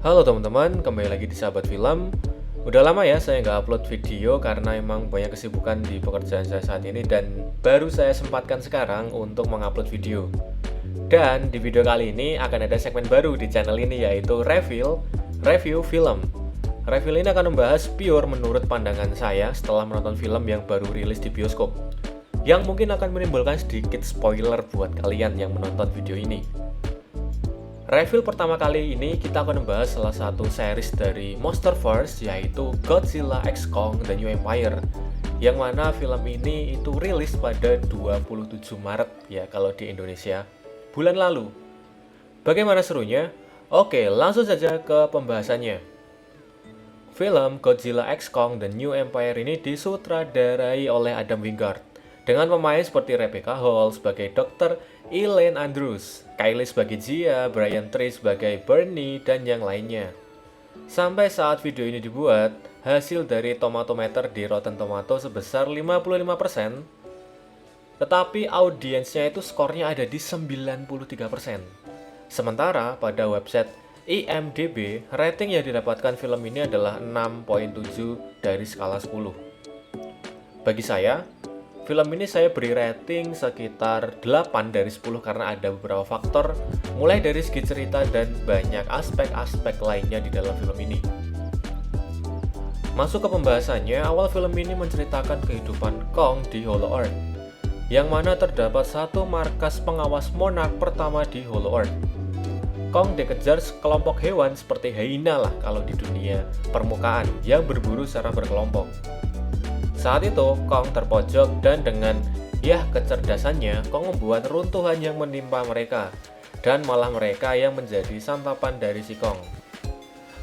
Halo teman-teman, kembali lagi di Sahabat Film. Udah lama ya saya nggak upload video karena emang banyak kesibukan di pekerjaan saya saat ini dan baru saya sempatkan sekarang untuk mengupload video. Dan di video kali ini akan ada segmen baru di channel ini yaitu review film. Review ini akan membahas pure menurut pandangan saya setelah menonton film yang baru rilis di bioskop, yang mungkin akan menimbulkan sedikit spoiler buat kalian yang menonton video ini. Review pertama kali ini kita akan membahas salah satu series dari Monsterverse yaitu Godzilla x Kong: The New Empire, yang mana film ini itu rilis pada 27 Maret ya kalau di Indonesia bulan lalu. Bagaimana serunya? Oke, langsung saja ke pembahasannya. Film Godzilla x Kong: The New Empire ini disutradarai oleh Adam Wingard dengan pemain seperti Rebecca Hall sebagai Dr. Eileen Andrews, Kylie sebagai Jia, Brian Tree sebagai Bernie, dan yang lainnya. Sampai saat video ini dibuat, hasil dari Tomatometer di Rotten Tomatoes sebesar 55%, tetapi audiensnya itu skornya ada di 93%. Sementara pada website IMDb, rating yang didapatkan film ini adalah 6.7 dari skala 10. Bagi saya, film ini saya beri rating sekitar 8 dari 10 karena ada beberapa faktor, mulai dari segi cerita dan banyak aspek-aspek lainnya di dalam film ini. Masuk ke pembahasannya, awal film ini menceritakan kehidupan Kong di Hollow Earth, yang mana terdapat satu markas pengawas monark pertama di Hollow Earth. Kong dikejar sekelompok hewan seperti hyena lah kalau di dunia permukaan yang berburu secara berkelompok. Saat itu, Kong terpojok dan dengan kecerdasannya, Kong membuat runtuhan yang menimpa mereka, dan malah mereka yang menjadi santapan dari si Kong.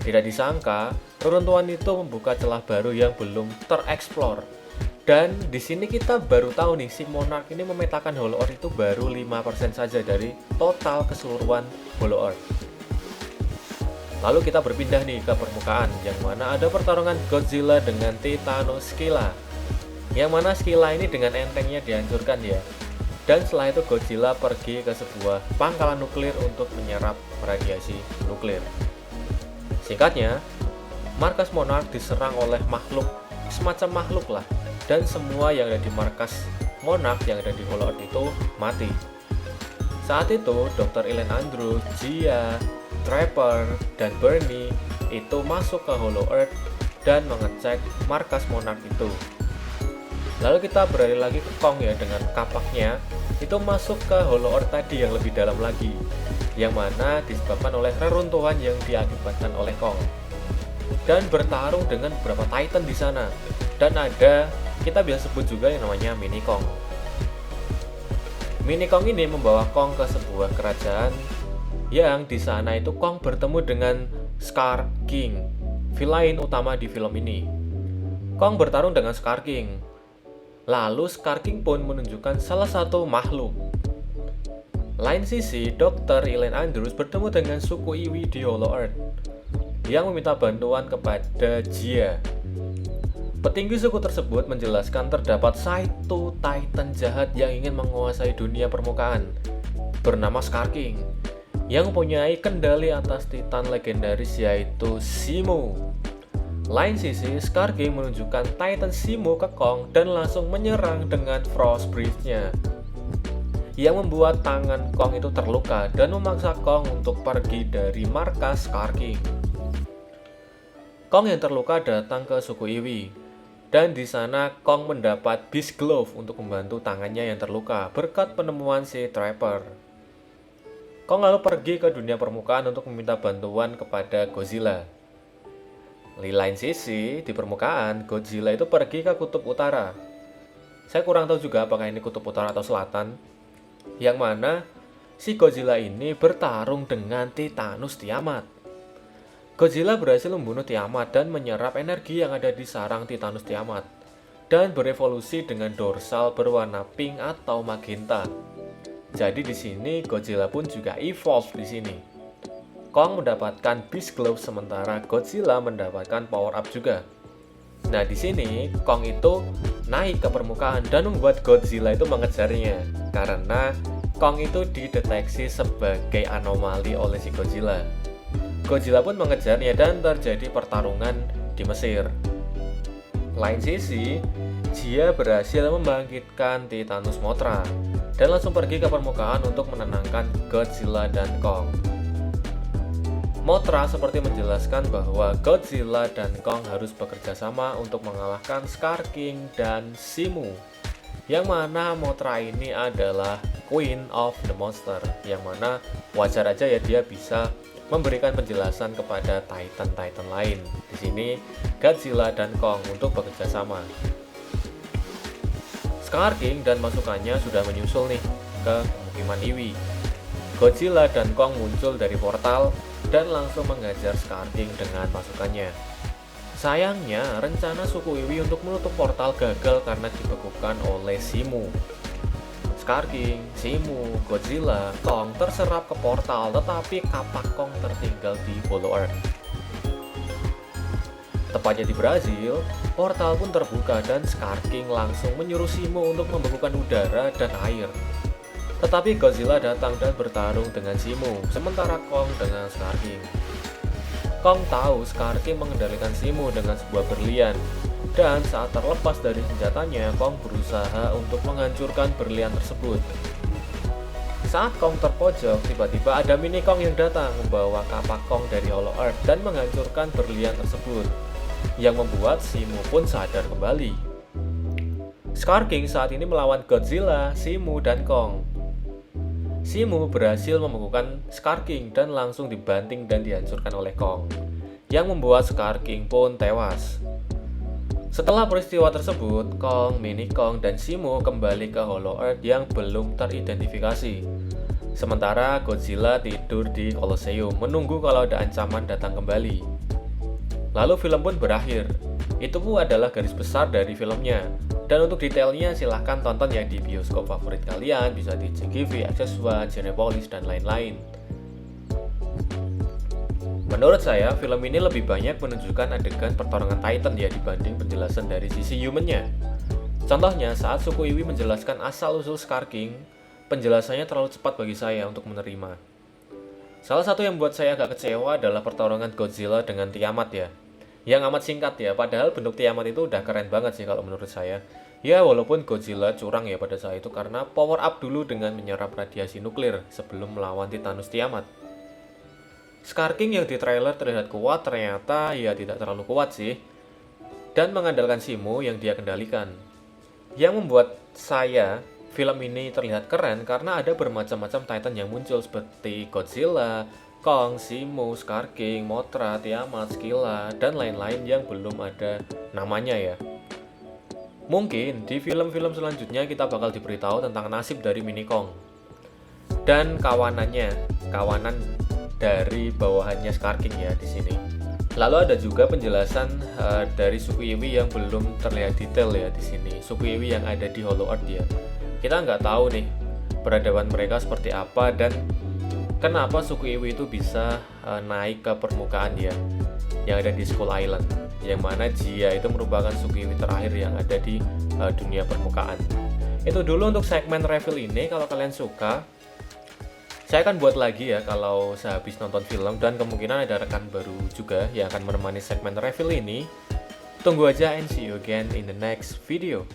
Tidak disangka, reruntuhan itu membuka celah baru yang belum tereksplor. Dan di sini kita baru tahu nih, si Monarch ini memetakan Hollow Earth itu baru 5% saja dari total keseluruhan Hollow Earth. Lalu kita berpindah nih ke permukaan, yang mana ada pertarungan Godzilla dengan Titanoskila, yang mana Skila ini dengan entengnya dihancurkan ya. Dan setelah itu Godzilla pergi ke sebuah pangkalan nuklir untuk menyerap radiasi nuklir. Singkatnya, markas Monarch diserang oleh semacam makhluk lah, dan semua yang ada di markas Monarch yang ada di Hollow Earth itu mati. Saat itu Dr. Eileen Andrews, Jia, Trapper, dan Bernie itu masuk ke Hollow Earth dan mengecek markas Monarch itu. Lalu kita beralih lagi ke Kong ya, dengan kapaknya itu masuk ke Hollow Earth tadi yang lebih dalam lagi, yang mana disebabkan oleh reruntuhan yang diakibatkan oleh Kong, dan bertarung dengan beberapa Titan di sana. Dan ada, kita bisa sebut juga yang namanya Mini Kong. Mini Kong ini membawa Kong ke sebuah kerajaan yang di sana itu Kong bertemu dengan Scar King, villain utama di film ini. Kong bertarung dengan Scar King. Lalu Scar King pun menunjukkan salah satu makhluk. Lain sisi, Dr. Eileen Andrews bertemu dengan suku Iwi di Hollow Earth yang meminta bantuan kepada Jia. Petinggi suku tersebut menjelaskan terdapat satu Titan jahat yang ingin menguasai dunia permukaan bernama Scar King, yang mempunyai kendali atas Titan legendaris yaitu Zemo. Lain sisi, Scar King menunjukkan Titan Zemo ke Kong dan langsung menyerang dengan Frost Breath-nya, yang membuat tangan Kong itu terluka dan memaksa Kong untuk pergi dari markas Scar King. Kong yang terluka datang ke suku Iwi, dan di sana Kong mendapat Beast Glove untuk membantu tangannya yang terluka berkat penemuan si Trapper. Kong lalu pergi ke dunia permukaan untuk meminta bantuan kepada Godzilla. Di lain sisi, di permukaan, Godzilla itu pergi ke kutub utara. Saya kurang tahu juga apakah ini kutub utara atau selatan, yang mana si Godzilla ini bertarung dengan Titanus Tiamat. Godzilla berhasil membunuh Tiamat dan menyerap energi yang ada di sarang Titanus Tiamat, dan berevolusi dengan dorsal berwarna pink atau magenta. Jadi di sini Godzilla pun juga evolve di sini. Kong mendapatkan Beast Glove sementara Godzilla mendapatkan power up juga. Nah, di sini Kong itu naik ke permukaan dan membuat Godzilla itu mengejarnya karena Kong itu dideteksi sebagai anomali oleh si Godzilla. Godzilla pun mengejarnya dan terjadi pertarungan di Mesir. Lain sisi, Jia berhasil membangkitkan Titanus Mothra dan langsung pergi ke permukaan untuk menenangkan Godzilla dan Kong. Mothra seperti menjelaskan bahwa Godzilla dan Kong harus bekerja sama untuk mengalahkan Scar King dan Simu, yang mana Mothra ini adalah Queen of the Monster, yang mana wajar aja ya dia bisa memberikan penjelasan kepada Titan-Titan lain. Di sini Godzilla dan Kong untuk bekerja sama. Scar King dan pasukannya sudah menyusul nih ke pemukiman Iwi. Godzilla dan Kong muncul dari portal dan langsung mengajar Scar King dengan pasukannya. Sayangnya, rencana suku Iwi untuk menutup portal gagal karena dibekukan oleh Simu. Scar King, Simu, Godzilla, Kong terserap ke portal, tetapi kapak Kong tertinggal di Hollow Earth. Tepatnya di Brazil, portal pun terbuka dan Scar King langsung menyuruh Simu untuk membekukan udara dan air. Tetapi Godzilla datang dan bertarung dengan Simu, sementara Kong dengan Scar King. Kong tahu Scar King mengendalikan Simu dengan sebuah berlian, dan saat terlepas dari senjatanya, Kong berusaha untuk menghancurkan berlian tersebut. Saat Kong terpojok, tiba-tiba ada mini Kong yang datang membawa kapak Kong dari Hollow Earth dan menghancurkan berlian tersebut, yang membuat Simu pun sadar kembali. Scar King saat ini melawan Godzilla, Simu, dan Kong. Simu berhasil membekukan Scar King dan langsung dibanting dan dihancurkan oleh Kong, yang membuat Scar King pun tewas. Setelah peristiwa tersebut, Kong, Mini Kong, dan Simu kembali ke Hollow Earth yang belum teridentifikasi. Sementara Godzilla tidur di Colosseum menunggu kalau ada ancaman datang kembali. Lalu film pun berakhir. Itu pun adalah garis besar dari filmnya. Dan untuk detailnya silahkan tonton ya di bioskop favorit kalian, bisa di CGV, Access1, Cinepolis, dan lain-lain. Menurut saya, film ini lebih banyak menunjukkan adegan pertarungan Titan ya dibanding penjelasan dari sisi human-nya. Contohnya, saat suku Iwi menjelaskan asal-usul Scar King, penjelasannya terlalu cepat bagi saya untuk menerima. Salah satu yang membuat saya agak kecewa adalah pertarungan Godzilla dengan Tiamat ya. Yang amat singkat ya, padahal bentuk Tiamat itu udah keren banget sih kalau menurut saya. Ya walaupun Godzilla curang ya pada saat itu karena power up dulu dengan menyerap radiasi nuklir sebelum melawan Titanus Tiamat. Scar King yang di trailer terlihat kuat ternyata ya tidak terlalu kuat sih. Dan mengandalkan Simu yang dia kendalikan. Yang membuat saya film ini terlihat keren karena ada bermacam-macam Titan yang muncul seperti Godzilla, Kong, Simu, Scar King, Mothra, Tiamat, Scylla, dan lain-lain yang belum ada namanya ya. Mungkin di film-film selanjutnya kita bakal diberitahu tentang nasib dari Mini Kong dan kawanan dari bawahannya Scar King ya di sini. Lalu ada juga penjelasan dari suku Iwi yang belum terlihat detail ya di sini. Suku Iwi yang ada di Hollow Earth ya. Kita nggak tahu nih peradaban mereka seperti apa dan kenapa suku Iwi itu bisa naik ke permukaan ya, yang ada di Skull Island, yang mana Jia itu merupakan suku Iwi terakhir yang ada di dunia permukaan. Itu dulu untuk segmen review ini. Kalau kalian suka, saya akan buat lagi ya kalau sehabis nonton film, dan kemungkinan ada rekan baru juga yang akan menemani segmen review ini. Tunggu aja and see you again in the next video.